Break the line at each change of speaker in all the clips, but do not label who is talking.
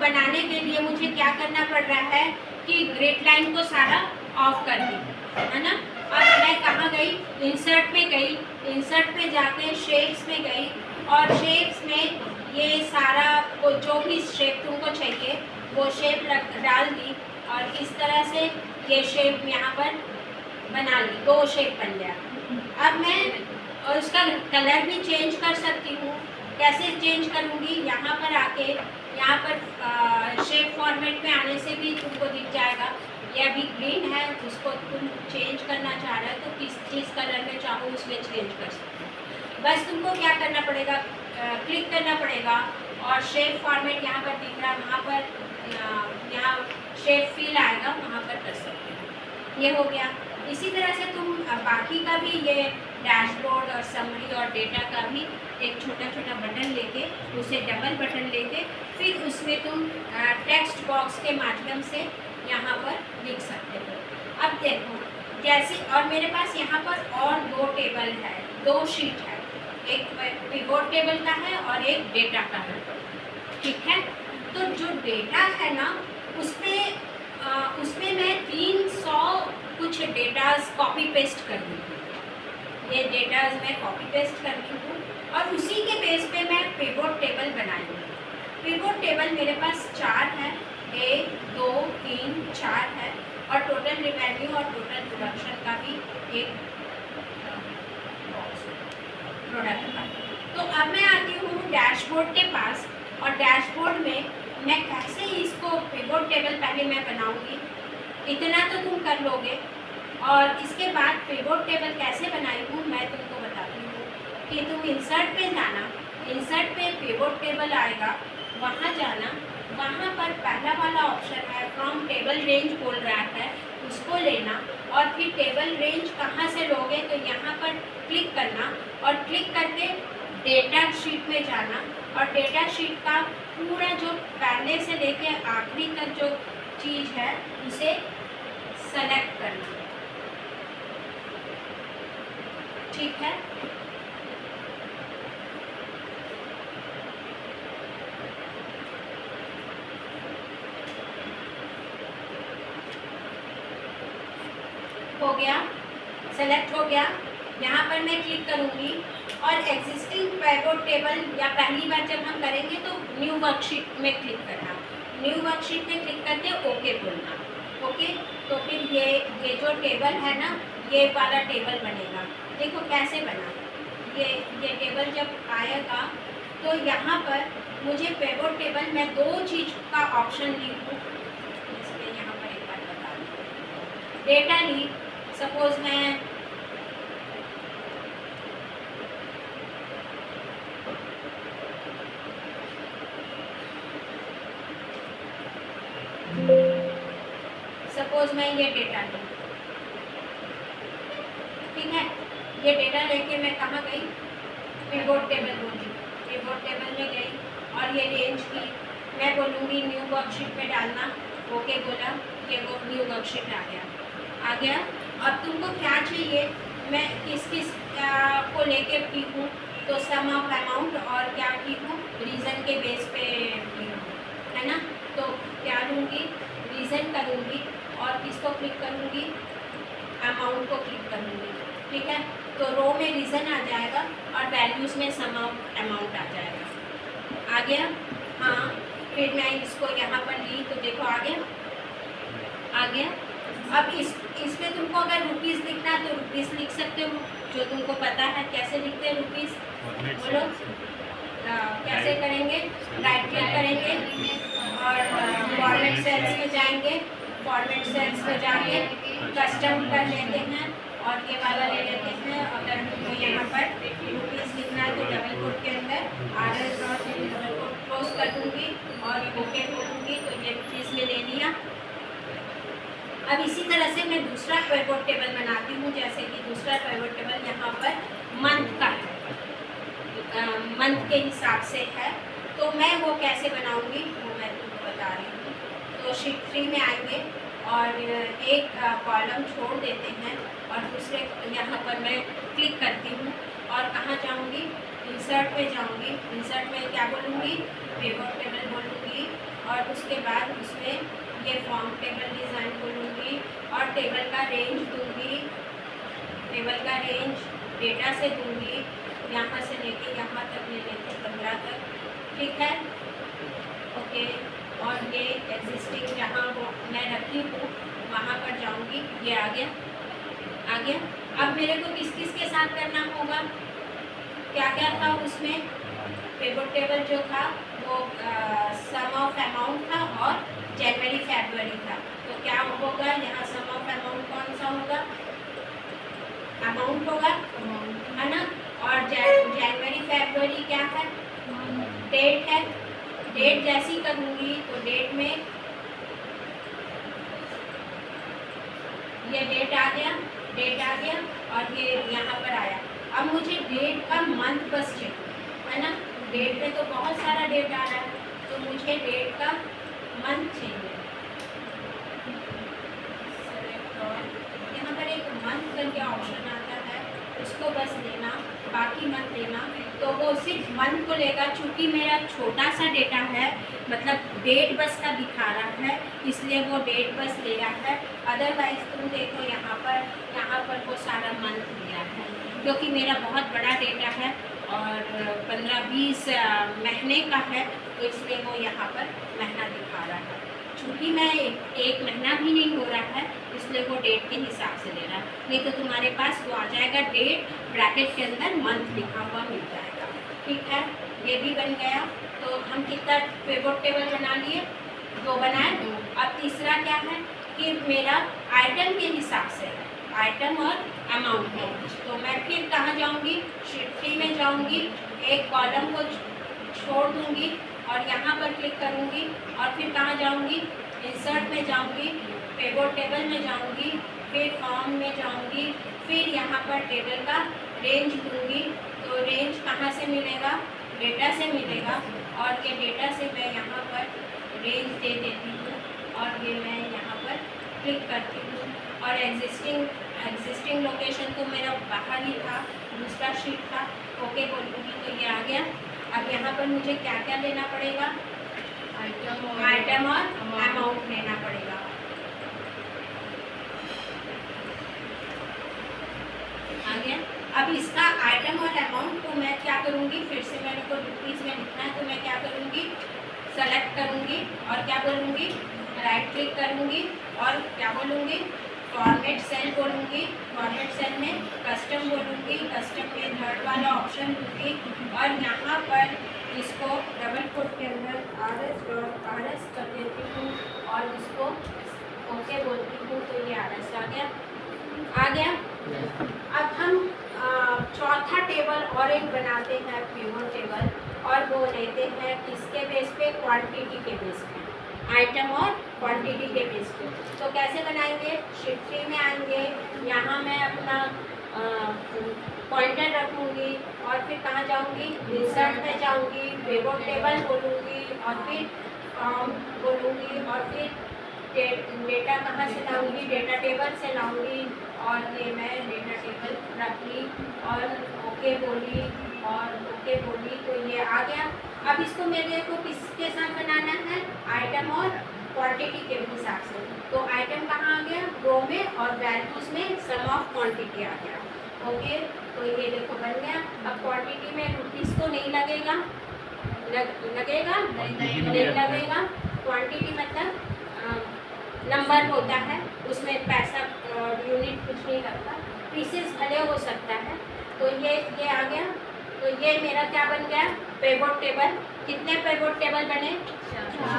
बनाने के लिए मुझे क्या करना पड़ रहा है कि ग्रिड लाइन को सारा ऑफ कर दी, है ना। अब मैं कहाँ गई, इंसर्ट में गई, इंसर्ट में जाके शेप्स में गई और शेप्स में ये सारा वो जो भी शेप तुमको चाहिए वो शेप डाल दी और इस तरह से ये शेप यहाँ पर बना ली, 2 शेप बन गया। अब मैं और उसका कलर भी चेंज कर सकती हूँ। कैसे चेंज करूँगी, यहाँ पर आके यहाँ पर शेप फॉर्मेट में आने से भी तुमको दिख जाएगा। ये अभी ग्रीन है, उसको तुम चेंज करना चाह रहे हो तो किस कलर में चाहो उसमें चेंज कर सकते हो। बस तुमको क्या करना पड़ेगा, क्लिक करना पड़ेगा और शेप फॉर्मेट यहाँ पर दिख रहा है, वहाँ पर यहाँ शेप फिल आएगा, वहाँ पर कर सकते हो। ये हो गया। इसी तरह से तुम बाकी का भी ये डैशबोर्ड और समरी और डेटा का भी एक छोटा छोटा बटन लेके उसे डबल बटन लेके फिर उसमें तुम टेक्स्ट बॉक्स के माध्यम से यहाँ पर लिख सकते हो। अब देखो जैसे, और मेरे पास यहाँ पर और 2 टेबल है, 2 शीट है, एक पिवोट टेबल का है और एक डेटा का है, ठीक है। तो जो डेटा है ना उसमें मैं 300 कुछ डेटाज कॉपी पेस्ट कर दूँगी। ये डेटाज मैं कॉपी पेस्ट करती हूँ और उसी के बेस पे मैं पिवोट टेबल बनाऊंगी। पिवोट टेबल मेरे पास 4 है, 1 2 3 4 है और टोटल रिवेन्यू और टोटल प्रोडक्शन का भी एक प्रोडक्ट का। तो अब मैं आती हूँ डैशबोर्ड के पास और डैशबोर्ड में मैं कैसे इसको पिवोट टेबल पहले मैं बनाऊंगी, इतना तो तुम कर लोगे। और इसके बाद पिवोट टेबल कैसे बनाई हूँ मैं तुमको बताती हूँ कि तुम इंसर्ट पे जाना, इंसर्ट पे पिवोट टेबल आएगा, वहाँ जाना, वहाँ पर पहला वाला ऑप्शन है फ्रॉम टेबल रेंज बोल रहा है, उसको लेना और फिर टेबल रेंज कहाँ से लोगे तो यहाँ पर क्लिक करना और क्लिक करके डेटा शीट में जाना और डेटा शीट का पूरा जो पहले से लेके आखिरी तक जो चीज़ है उसे सेलेक्ट करना, ठीक है। हो गया, सेलेक्ट हो गया। यहाँ पर मैं क्लिक करूँगी और एग्जिस्टिंग पिवोट टेबल या पहली बार जब हम करेंगे तो न्यू वर्कशीट में क्लिक करना, न्यू वर्कशीट में क्लिक करके ओके बोलना, ओके। तो फिर ये जो टेबल है ना ये वाला टेबल बनेगा। देखो कैसे बना, ये टेबल जब आएगा तो यहाँ पर मुझे पिवोट टेबल में 2 चीज़ का ऑप्शन ली हूँ, इसलिए यहाँ पर एक बार बता दूँ। डेटा ली, सपोज मैं ये डेटा ली, ठीक है। ये डेटा लेके मैं कहाँ गई, पिवोट टेबल बोली, पिवोट टेबल में गई और ये रेंज की मैं बोलूँगी न्यू वर्कशीट में डालना, ओके बोला कि वो न्यू वर्कशीट आ गया। अब तुमको क्या चाहिए, मैं किस को लेके की हूँ तो सम ऑफ अमाउंट और क्या की हूँ रीज़न के बेस पे की हूँ, है ना। तो क्या लूँगी, रीज़न करूँगी और किसको क्लिक करूँगी, अमाउंट को क्लिक करूँगी, ठीक है। तो रो में रीज़न आ जाएगा और वैल्यूज़ में सम ऑफ अमाउंट आ जाएगा। आ गया, हाँ। फिर मैं इसको यहाँ पर ली तो देखो आ गया। अब इसमें तुमको अगर रुपीज़ लिखना है तो रुपीज़ लिख सकते हो, जो तुमको पता है कैसे लिखते हैं रुपीज़, बोलो। कैसे करेंगे, राइट क्लिक करेंगे और फॉर्मेट सेल्स में जाएंगे, फॉर्मेट सेल्स में जाके कस्टम कर लेते हैं और ये वाला ले लेते हैं। अगर तुमको यहाँ पर रुपीज़ लिखना है तो डबल कोट के अंदर RL डबल कोट क्लोज कर दूँगी और ओके बोलूँगी तो ये रुपीज़ में ले लिया। अब इसी तरह से मैं दूसरा पिवोट टेबल बनाती हूँ, जैसे कि दूसरा पिवोट टेबल यहाँ पर मंथ का है, मंथ के हिसाब से है, तो मैं वो कैसे बनाऊँगी वो मैं तुमको बता रही हूँ। तो शीट 3 में आएंगे और एक कॉलम छोड़ देते हैं और दूसरे यहाँ पर मैं क्लिक करती हूँ और कहाँ जाऊँगी, इंसर्ट में जाऊँगी। इंसर्ट में क्या बोलूँगी, पिवोट टेबल बोलूँगी और उसके बाद उसमें ये फॉर्म टेबल डिज़ाइन बोलूँगी और टेबल का रेंज दूँगी, टेबल का रेंज डेटा से दूँगी, यहाँ से लेके यहाँ तक ले लेते 15 तक, ठीक है, ओके। और ये एग्जिस्टिंग जहाँ वो मैं रखी हूँ वहाँ पर जाऊँगी, ये आ गया, आ गया। अब मेरे को किस किस के साथ करना होगा, क्या क्या था उसमें, पिवट टेबल जो था वो सम ऑफ अमाउंट था और जनवरी फरवरी था, तो क्या होगा यहाँ सम ऑफ अमाउंट कौन सा होगा, अमाउंट होगा, है ना। और जनवरी फरवरी क्या है, डेट है, डेट जैसी करूँगी तो डेट में ये डेट आ गया, डेट आ गया और ये यहाँ पर आया। अब मुझे डेट का मंथ बस चाहिए, है ना, डेट में तो बहुत सारा डेट आ रहा है, तो मुझे डेट का मंथ चाहिए। यहाँ पर एक मंथ करके ऑप्शन आता है, उसको बस लेना, बाकी मत लेना, तो वो सिर्फ मंथ को लेगा। चूँकि मेरा छोटा सा डेटा है, मतलब डेट बस का दिखा रहा है, इसलिए वो डेट बस ले रहा है। अदरवाइज तुम देखो यहाँ पर वो सारा मंथ लिया है, क्योंकि मेरा बहुत बड़ा डेटा है और 15-20 महीने का है, तो इसलिए वो यहाँ पर महीना दिखा रहा है। चूँकि मैं एक महीना भी नहीं हो रहा है, इसलिए वो डेट के हिसाब से ले रहा है। नहीं तो तुम्हारे पास वो आ जाएगा डेट ब्रैकेट के अंदर मंथ लिखा हुआ मिल जाएगा, ठीक है। ये भी बन गया, तो हम कितना पिवट टेबल बना लिए, 2 बनाए। अब तीसरा क्या है कि मेरा आइटम के हिसाब से है, आइटम और अमाउंट है, तो मैं फिर कहाँ जाऊँगी, शीट 3 में जाऊँगी, एक कॉलम को छोड़ दूँगी और यहाँ पर क्लिक करूँगी और फिर कहाँ जाऊँगी, इंसर्ट में जाऊँगी, पिवट टेबल में जाऊँगी, फिर फॉर्म में जाऊँगी, फिर यहाँ पर टेबल का रेंज दूँगी। तो रेंज कहाँ से मिलेगा, डेटा से मिलेगा, और ये डेटा से मैं यहाँ पर रेंज दे देती हूँ और ये मैं यहाँ पर क्लिक करती हूँ। और एग्जिस्टिंग लोकेशन तो मेरा बाहर ही था, दूसरा शीट था, ओके बोलूँगी तो ये आ गया। अब यहाँ पर मुझे क्या क्या लेना पड़ेगा, आइटम और अमाउंट लेना पड़ेगा। आ गया। अब इसका आइटम और अमाउंट को मैं क्या करूँगी, फिर से मेरे को रुपीज़ में लिखना है, तो मैं क्या करूँगी, सेलेक्ट करूँगी और क्या बोलूँगी, राइट क्लिक करूँगी और क्या बोलूँगी, फॉर्मेट सेल बोलूँगी। फॉर्मेट सेल में कस्टम बोलूँगी, कस्टम में थर्ड वाला ऑप्शन दूँगी और यहाँ पर इसको डबल कोट के अंदर RS कर देती हूँ और इसको ओके बोलती हूँ, तो ये RS आ गया, आ गया। अब हम चौथा टेबल और एक बनाते हैं पिवट टेबल, और वो लेते हैं किसके बेस पे, क्वांटिटी के बेस पे, आइटम और क्वांटिटी के बेस पे। तो कैसे बनाएंगे, शीट 3 में आएंगे, यहाँ मैं अपना पॉइंटर रखूँगी और फिर कहाँ जाऊँगी, इंसर्ट में जाऊँगी, पिवट टेबल बोलूँगी और फिर फॉर्म बोलूँगी और फिर डेटा कहाँ से लाऊंगी, डेटा टेबल से लाऊंगी और ये मैं डेटा टेबल रख ली और ओके बोली और ओके बोली, तो ये आ गया। अब इसको मेरे को किसके साथ बनाना है, आइटम और क्वांटिटी के हिसाब से। तो आइटम कहाँ आ गया, रो में, और वैल्यूज में सम ऑफ क्वांटिटी आ गया, ओके। तो ये देखो बन गया। अब क्वांटिटी में रुपीज़ तो नहीं लगेगा, लगेगा नहीं लगेगा। क्वांटिटी मतलब नंबर होता है, उसमें पैसा यूनिट कुछ नहीं लगता, पीसेस भले हो सकता है। तो ये आ गया। तो ये मेरा क्या बन गया, पिवट टेबल। कितने पिवट टेबल बने,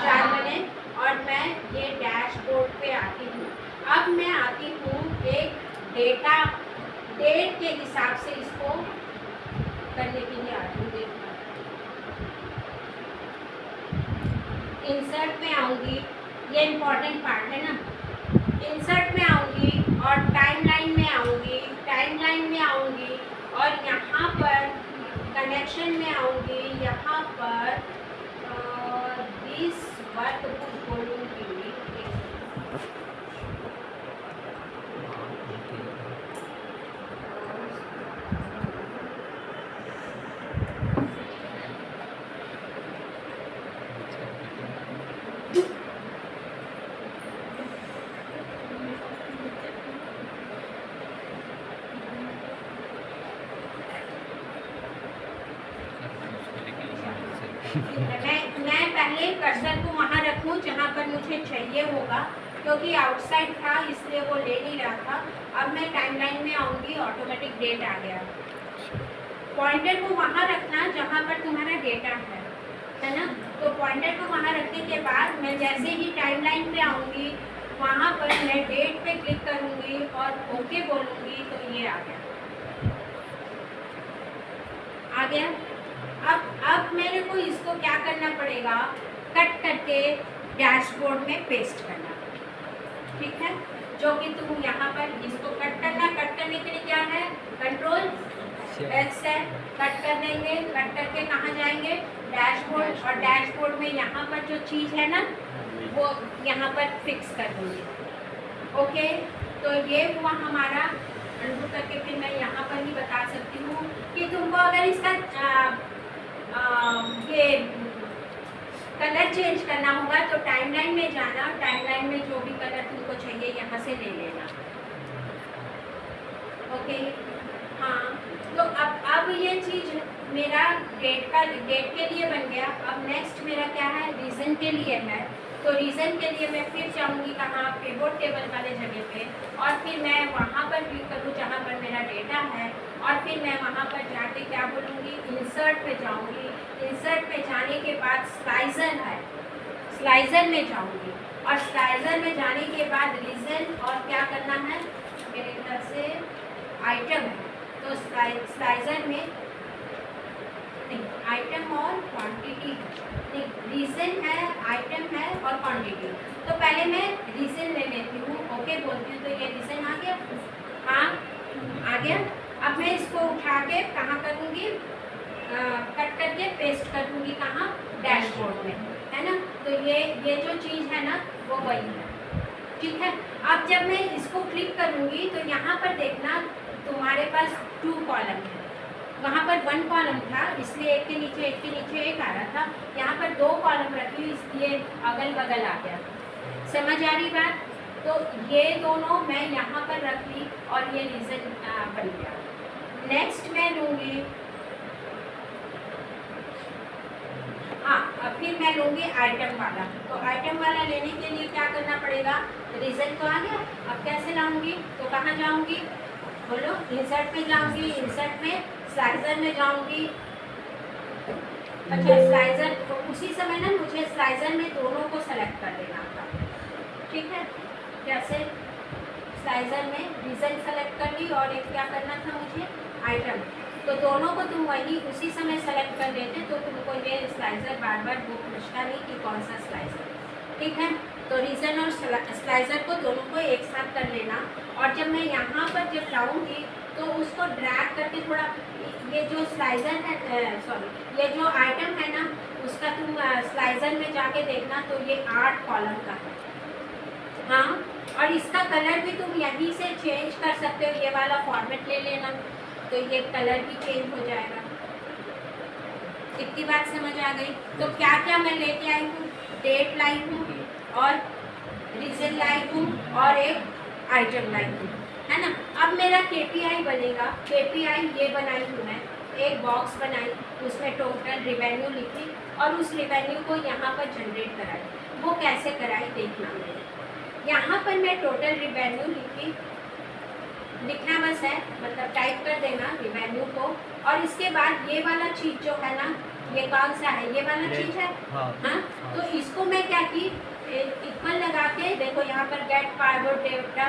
4 बने। और मैं ये डैशबोर्ड पे आती हूँ। अब मैं आती हूँ एक डेटा डेट के हिसाब से इसको करने के लिए आती हूँ। इंसर्ट में आऊँगी, ये इम्पॉर्टेंट पार्ट है ना। इंसर्ट में आऊँगी और टाइमलाइन में आऊँगी, टाइमलाइन में आऊँगी और यहाँ पर कनेक्शन में आऊँगी, यहाँ पर दिस वर्कबुक बोलूँगी। मैं पहले कर्सर को वहाँ रखूँ जहाँ पर मुझे चाहिए होगा, क्योंकि आउटसाइड था इसलिए वो ले नहीं रहा था। अब मैं टाइमलाइन में आऊँगी, ऑटोमेटिक डेट आ गया। पॉइंटर को वहाँ रखना जहाँ पर तुम्हारा डेटा है ना। तो पॉइंटर को वहाँ रखने के बाद मैं जैसे ही टाइमलाइन पे आऊँगी वहाँ पर मैं डेट पे क्लिक करूँगी और ओके बोलूँगी तो ये आ गया। आ गया। अब मेरे को इसको क्या करना पड़ेगा, कट करके डैशबोर्ड में पेस्ट करना, ठीक है। जो कि तुम यहाँ पर इसको कट करना, कट करने के लिए क्या है, कंट्रोल एक्स है, कट कर देंगे। कट करके कहाँ जाएंगे, डैशबोर्ड, और डैशबोर्ड में यहाँ पर जो चीज़ है ना वो यहाँ पर फिक्स कर दूँगी। ओके, तो ये हुआ हमारा। अनडू करके फिर मैं यहाँ पर ही बता सकती हूँ कि तुमको अगर इसका ये कलर चेंज करना होगा तो टाइमलाइन में जाना, टाइमलाइन में जो भी कलर तुमको चाहिए यहाँ से ले लेना। ओके, हाँ। तो अब ये चीज़ मेरा डेट के लिए बन गया। अब नेक्स्ट मेरा क्या है, रीज़न के लिए है। तो रीज़न के लिए मैं फिर जाऊँगी कहाँ, पिवोट टेबल वाले जगह पे, और फिर मैं वहाँ पर क्लिक करूँ जहाँ पर मेरा डेटा है, और फिर मैं वहाँ पर जाके क्या बोलूँगी, इंसर्ट पे जाऊँगी। इंसर्ट पे जाने के बाद स्लाइजर है, स्लाइजर में जाऊँगी, और स्लाइजर में जाने के बाद रीज़न और क्या करना है, मेरे ख्याल से आइटम है। तो स्लाइजर में नहीं, आइटम और क्वांटिटी नहीं, रीज़न है, आइटम है और क्वांटिटी। तो पहले मैं रीज़न ले लेती हूँ, ओके बोलती हूँ। तो ये रीज़न आ गया, हाँ आ गया। अब मैं इसको उठा के कहाँ करूँगी, कट करके पेस्ट कर दूँगी कहाँ, डैशबोर्ड में, है ना। तो ये जो चीज़ है ना वो वही है, ठीक है। अब जब मैं इसको क्लिक करूँगी तो यहाँ पर देखना तुम्हारे पास 2 कॉलम है। वहाँ पर 1 कॉलम था इसलिए एक के नीचे एक आ रहा था। यहाँ पर 2 कॉलम रखी हुई इसलिए अगल बगल आ गया। समझ आ रही बात। तो ये दोनों मैं यहाँ पर रख ली और ये रीज़न बन गया। नेक्स्ट मैं लूँगी, हाँ अब फिर मैं लूँगी आइटम वाला। तो आइटम वाला लेने के लिए क्या करना पड़ेगा, रीज़न तो आ गया। अब कैसे लाऊँगी, तो कहाँ जाऊँगी, बोलो, इंसर्ट में जाऊँगी, इंसर्ट में स्लाइजर में जाऊँगी। अच्छा स्लाइजर, तो उसी समय ना मुझे स्लाइजर में दोनों को सेलेक्ट कर देना था, ठीक है। जैसे स्लाइजर में रीज़न सेलेक्ट कर ली और एक क्या करना था मुझे, आइटम। तो दोनों को तुम वही उसी समय सेलेक्ट कर देते तो तुमको ये स्लाइजर बार बार वो पूछता नहीं कि कौन सा स्लाइजर, ठीक है। तो रीज़न और स्लाइजर को दोनों को एक साथ कर लेना। और जब मैं यहाँ पर जब लाऊंगी तो उसको ड्रैग करके थोड़ा, ये जो स्लाइजर है, सॉरी ये जो आइटम है ना उसका तुम स्लाइजर में जाके देखना तो ये 8 कॉलम का है, हाँ। और इसका कलर भी तुम यहीं से चेंज कर सकते हो, ये वाला फॉर्मेट ले लेना तो ये कलर भी चेंज हो जाएगा। इतनी बात समझ आ गई। तो क्या क्या मैं लेके आई हूँ, डेट लाई हूँ और रीज़न लाई हूँ और एक आइटम लाई हूँ, है ना। अब मेरा KPI बनेगा। KPI ये बनाई हूँ मैं, एक बॉक्स बनाई, उसमें टोटल रिवेन्यू लिखी और उस रिवेन्यू को यहाँ पर जनरेट कराई। वो कैसे कराई देखना मेरे, यहाँ पर मैं टोटल रिवेन्यू लिखी, लिखना बस है, मतलब टाइप कर देना रिवेन्यू को। और इसके बाद ये वाला चीज़ जो है ना, ये कौन सा है, ये वाला चीज़ है, हाँ। तो इसको मैं क्या की, इक्वल लगा के देखो यहाँ पर गेट पाइवट डेटा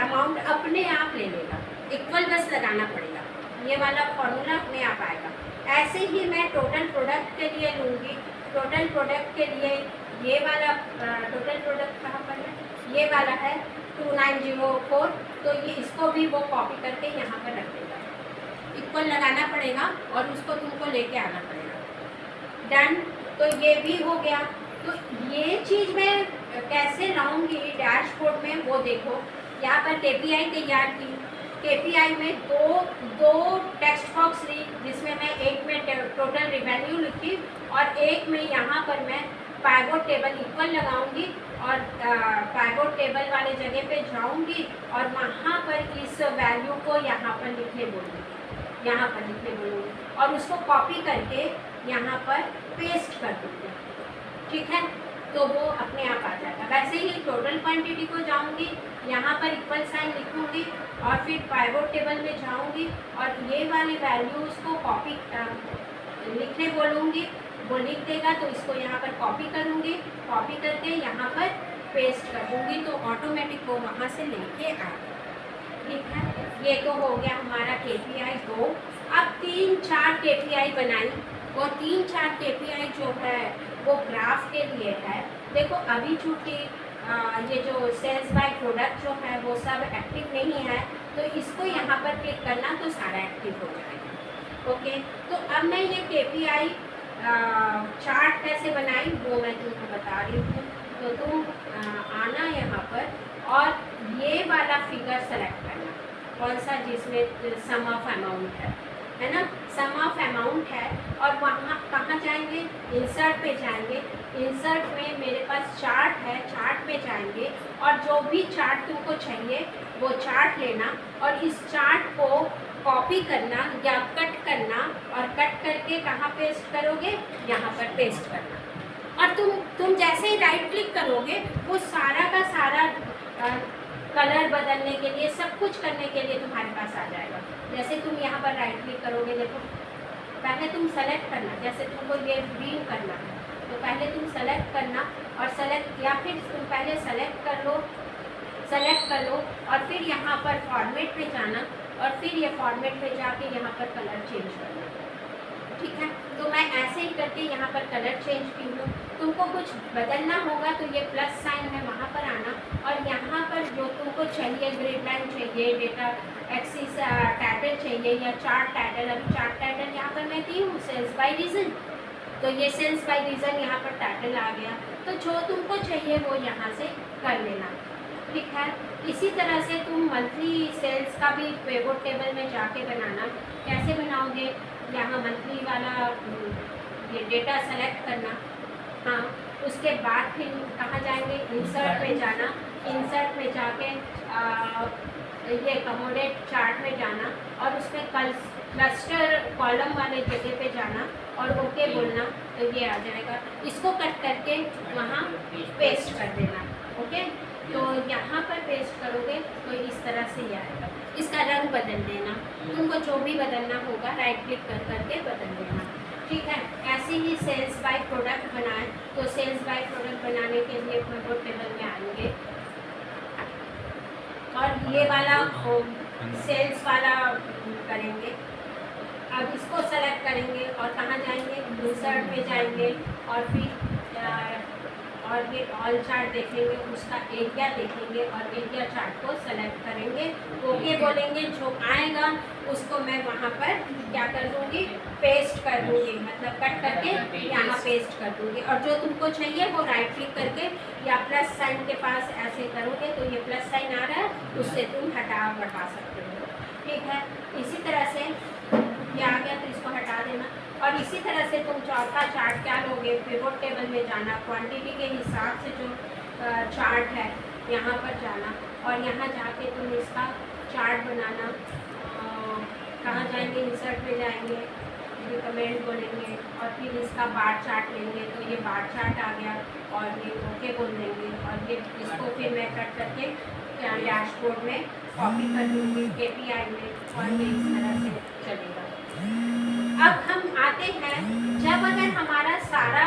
अमाउंट अपने आप ले लेगा, इक्वल बस लगाना पड़ेगा, ये वाला फॉर्मूला अपने आप आएगा। ऐसे ही मैं टोटल प्रोडक्ट के लिए लूँगी। टोटल प्रोडक्ट के लिए ये वाला टोटल प्रोडक्ट कहाँ पर है, ये वाला है 2904। तो ये इसको भी वो कॉपी करके यहाँ पर रख देगा, इक्वल लगाना पड़ेगा और उसको तुमको लेके आना पड़ेगा। डन, तो ये भी हो गया। तो ये चीज़ मैं कैसे लाऊंगी डैशबोर्ड में वो देखो, यहाँ पर KPI तैयार की। KPI में दो टेक्स्ट बॉक्स ली, जिसमें मैं एक में टोटल रिवेन्यू लिखी और एक में यहाँ पर मैं पाइवोट टेबल इक्वल लगाऊंगी और पाइवोट टेबल वाले जगह पे जाऊंगी और वहाँ पर इस वैल्यू को यहाँ पर लिखने बोलूँगी, और उसको कॉपी करके यहाँ पर पेस्ट कर दूँगी। ठीक है, तो वो अपने आप आ जाएगा। वैसे ही टोटल क्वांटिटी को जाऊंगी, यहाँ पर इक्वल साइन लिखूंगी और फिर पाइवोट टेबल में जाऊंगी और ये वाली वैल्यूज़ को कॉपी लिखने बोलूँगी, वो लिख देगा तो इसको यहाँ पर कॉपी करूँगी, कॉपी करके यहाँ पर पेस्ट कर दूँगी तो ऑटोमेटिक वो वहाँ से लेके आएगा। ठीक है, ये तो हो गया हमारा KPI 2। अब 3-4 KPI बनाई, वो 3-4 KPI जो है वो ग्राफ के लिए है। देखो अभी चूँकि ये जो सेल्स बाय प्रोडक्ट जो है वो सब एक्टिव नहीं है, तो इसको यहाँ पर क्लिक करना तो सारा एक्टिव हो जाएगा। ओके, तो अब मैं ये KPI चार्ट कैसे बनाई वो मैं तुमको बता रही हूँ। तो तुम आना यहाँ पर और ये वाला फिगर सेलेक्ट करना, कौन सा, जिसमें सम ऑफ अमाउंट है ना, सम ऑफ अमाउंट है। और वहाँ कहाँ जाएंगे, इंसर्ट पे जाएंगे। इंसर्ट में मेरे पास चार्ट है, चार्ट में जाएंगे और जो भी चार्ट तुमको चाहिए वो चार्ट लेना और इस चार्ट को कॉपी करना या कट करना और कट करके कहाँ पेस्ट करोगे, यहाँ पर पेस्ट करना। और तुम जैसे ही राइट क्लिक करोगे वो सारा का सारा कलर बदलने के लिए, सब कुछ करने के लिए तुम्हारे पास आ जाएगा। जैसे तुम यहाँ पर राइट क्लिक करोगे, देखो पहले तुम सेलेक्ट करना, जैसे तुमको ये ग्रीन करना है तो पहले तुम सेलेक्ट करना और सेलेक्ट, या फिर तुम पहले सेलेक्ट कर लो और फिर यहाँ पर फॉर्मेट पे जाना और फिर ये फॉर्मेट पे जाके यहाँ पर कलर चेंज करना। ठीक है, तो मैं ऐसे ही करके यहाँ पर कलर चेंज की हूँ। तुमको कुछ बदलना होगा तो ये प्लस साइन है, वहाँ पर आना और यहाँ पर जो तुमको चाहिए, ग्रिड लाइन चाहिए, डेटा एक्सिस टाइटल चाहिए या चार्ट टाइटल, अभी चार्ट टाइटल यहाँ पर मैं दी हूँ सेल्स बाय रीज़न, तो ये सेल्स बाय रीज़न यहाँ पर टाइटल आ गया। तो जो तुमको चाहिए वो यहाँ से कर लेना। ठीक है, इसी तरह से तुम मंथली सेल्स का भी पिवोट टेबल में जाके बनाना। कैसे बनाओगे, यहाँ मंथली वाला ये डेटा सेलेक्ट करना, हाँ, उसके बाद फिर कहाँ जाएंगे, इंसर्ट में जाना, इंसर्ट में जाके ये कमोडेट चार्ट में जाना और उसमें क्लस्टर कॉलम वाले जगह पे जाना और ओके बोलना तो ये आ जाएगा। इसको कट करके वहाँ पेस्ट कर देना। ओके, तो यहाँ पर पेस्ट करोगे तो इस तरह से ये आएगा। इसका रंग बदल देना, तुमको जो भी बदलना होगा राइट क्लिक कर करके बदल देना। ठीक है, ऐसे ही सेल्स बाय प्रोडक्ट बनाएं तो सेल्स बाय प्रोडक्ट बनाने के लिए पिवोट टेबल में आएंगे और ये वाला सेल्स वाला करेंगे। अब इसको सेलेक्ट करेंगे और कहाँ जाएंगे, इंसर्ट में जाएंगे और फिर और ये ऑल चार्ट देखेंगे, उसका एरिया देखेंगे और एरिया चार्ट को सेलेक्ट करेंगे, ओके बोलेंगे। जो आएगा उसको मैं वहाँ पर क्या कर दूँगी, पेस्ट कर दूँगी, मतलब कट करके यहाँ पेस्ट कर दूँगी। और जो तुमको चाहिए वो राइट क्लिक करके या प्लस साइन के पास ऐसे करोगे तो ये प्लस साइन आ रहा है, उससे तुम बढ़ा सकते हो। ठीक है, इसी तरह से ये आ गया तो इसको हटा देना। और इसी तरह से तुम चौथा चार्ट क्या लोगे, पिवोट टेबल में जाना, क्वांटिटी के हिसाब से जो चार्ट है यहाँ पर जाना और यहाँ जाके तुम इसका चार्ट बनाना। कहाँ जाएंगे, इंसर्ट में जाएंगे, रिकमेंड बोलेंगे और फिर इसका बार चार्ट लेंगे तो ये बार चार्ट आ गया और ये ओके बोल देंगे और ये इसको फिर मैं कट करके डैशबोर्ड में कॉपी कर दूँगी KPI में और ये इस तरह से चलेगा। अब हम आते हैं, जब अगर हमारा सारा